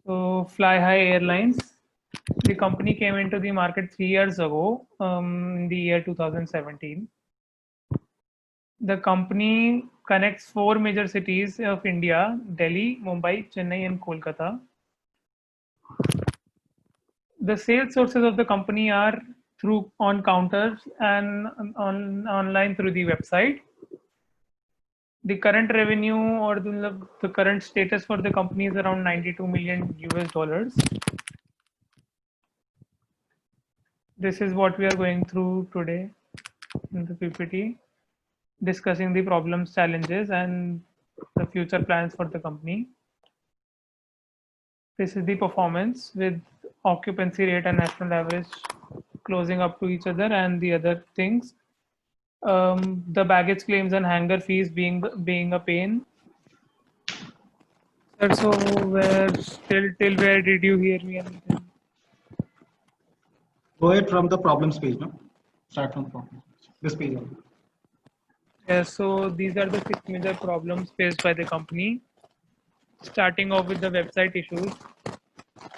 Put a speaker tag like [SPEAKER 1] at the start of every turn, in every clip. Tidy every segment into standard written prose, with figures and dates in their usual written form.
[SPEAKER 1] So Fly High Airlines, the company came into the market 3 years ago, in the year 2017. The company connects four major cities of India: Delhi, Mumbai, Chennai, and Kolkata. The sales sources of the company are through on counters and online through the website. The current revenue or the current status for the company is around 92 million US dollars. This is what we are going through today in the PPT, discussing the problems, challenges, and the future plans for the company. This is the performance with occupancy rate and national average closing up to each other, and the other things. The baggage claims and hangar fees being a pain. Sir, so where till where did you hear me? Anything?
[SPEAKER 2] Go ahead from the problems page, no? Start from the problems page. This page only.
[SPEAKER 1] Yeah, so these are the 6 major problems faced by the company. Starting off with the website issues.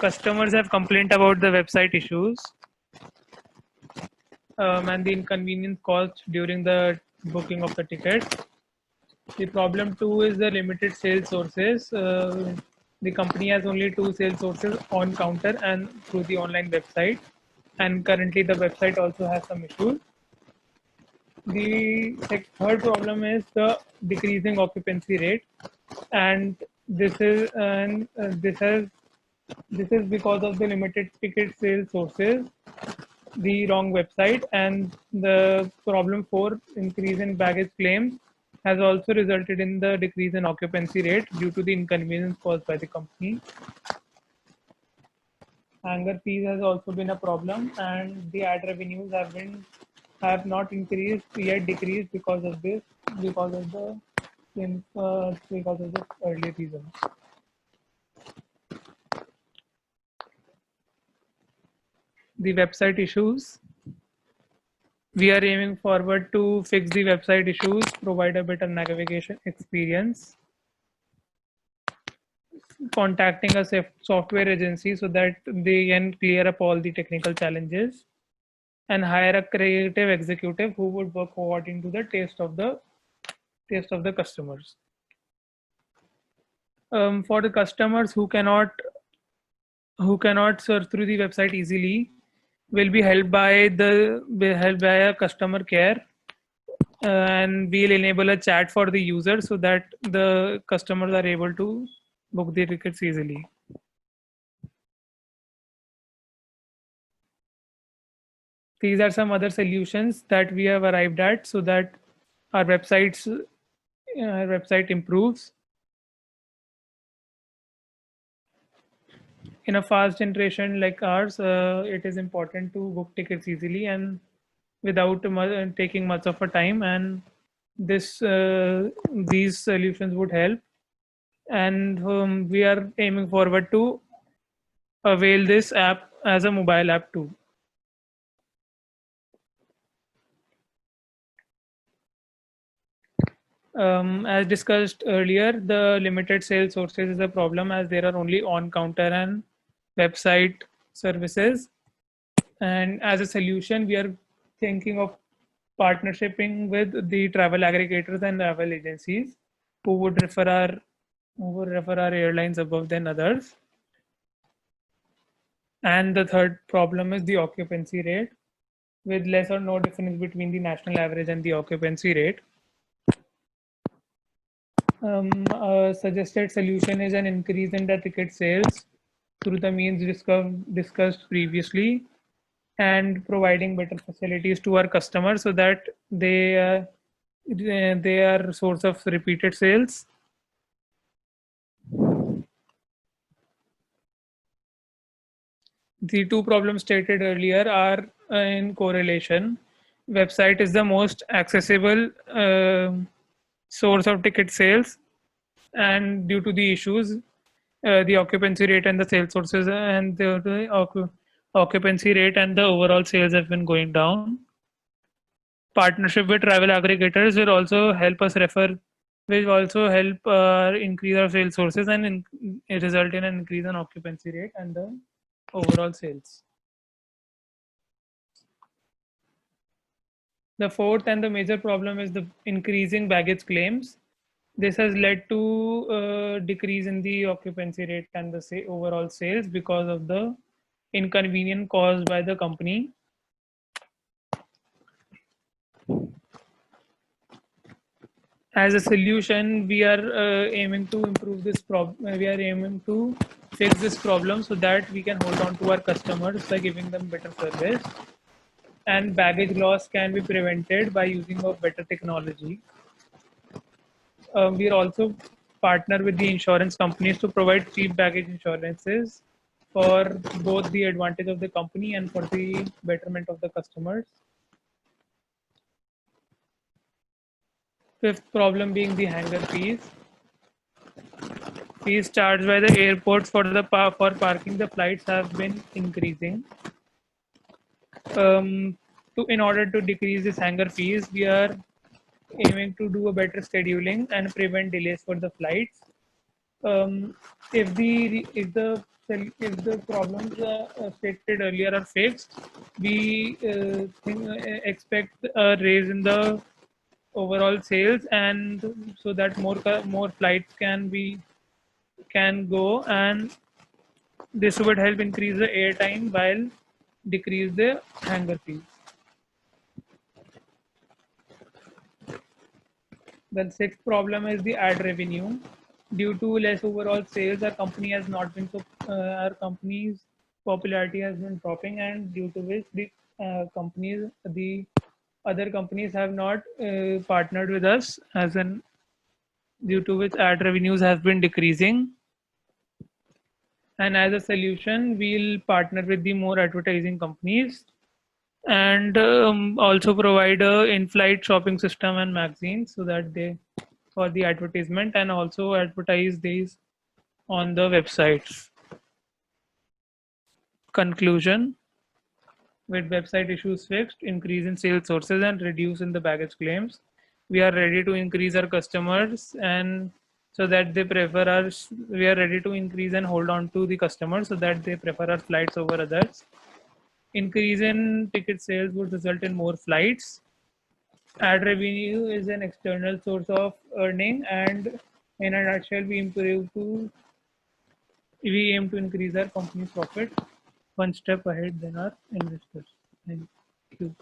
[SPEAKER 1] Customers have complained about the website issues and the inconvenience caused during the booking of the ticket. The problem two is the limited sales sources. The company has only 2 sales sources on counter and through the online website, and currently the website also has some issues. The third problem is the decreasing occupancy rate, and this is because of the limited ticket sales sources, the wrong website, and the problem 4, increase in baggage claims, has also resulted in the decrease in occupancy rate due to the inconvenience caused by the company. Hangar fees has also been a problem, and the ad revenues have not increased yet decreased because of the earlier reasons. The website issues. We are aiming forward to fix the website issues, provide a better navigation experience, contacting a software agency so that they can clear up all the technical challenges, and hire a creative executive who would work according to the taste of the customers. For the customers who cannot search through the website easily, will be helped by a customer care, and we'll enable a chat for the user so that the customers are able to book the tickets easily. These are some other solutions that we have arrived at so that our website improves. In a fast generation like ours, it is important to book tickets easily and without taking much of a time, and these solutions would help, and we are aiming forward to avail this app as a mobile app too. As discussed earlier, the limited sales sources is a problem as there are only on counter and website services. And as a solution, we are thinking of partnershiping with the travel aggregators and travel agencies who would refer our airlines above than others. And the third problem is the occupancy rate, with less or no difference between the national average and the occupancy rate. A suggested solution is an increase in the ticket sales through the means discussed previously, and providing better facilities to our customers so that they are source of repeated sales. The two problems stated earlier are in correlation. Website is the most accessible source of ticket sales, and due to the issues, the occupancy rate and the sales sources and the occupancy rate and the overall sales have been going down. Partnership with travel aggregators will also help us refer which also help increase our sales sources and result in an increase in occupancy rate and the overall sales. The fourth and the major problem is the increasing baggage claims. This has led to a decrease in the occupancy rate and the overall sales because of the inconvenience caused by the company. As a solution, we are aiming to improve this problem. We are aiming to fix this problem so that we can hold on to our customers by giving them better service. And baggage loss can be prevented by using of better technology. We are also partner with the insurance companies to provide cheap baggage insurances for both the advantage of the company and for the betterment of the customers. Fifth problem being the hangar fees. Fees charged by the airports for parking the flights have been increasing. In order to decrease this hangar fees, we are aiming to do a better scheduling and prevent delays for the flights. If the problems stated earlier are fixed, we expect a raise in the overall sales, and so that more flights can go, and this would help increase the airtime while decrease the hangar fees. The sixth problem is the ad revenue. Due to less overall sales, our company has not been our company's popularity has been dropping, and due to which the other companies have not partnered with us, due to which ad revenues have been decreasing. And as a solution, we'll partner with the more advertising companies and also provide a in-flight shopping system and magazines so that they for the advertisement, and also advertise these on the websites. Conclusion: with website issues fixed, increase in sales sources and reduce in the baggage claims, we are ready to increase our customers, and so that they prefer us. We are ready to increase and hold on to the customers so that they prefer our flights over others. Increase in ticket sales would result in more flights. Ad revenue is an external source of earning, and in a nutshell, we aim to increase our company's profit one step ahead than our investors. Thank you.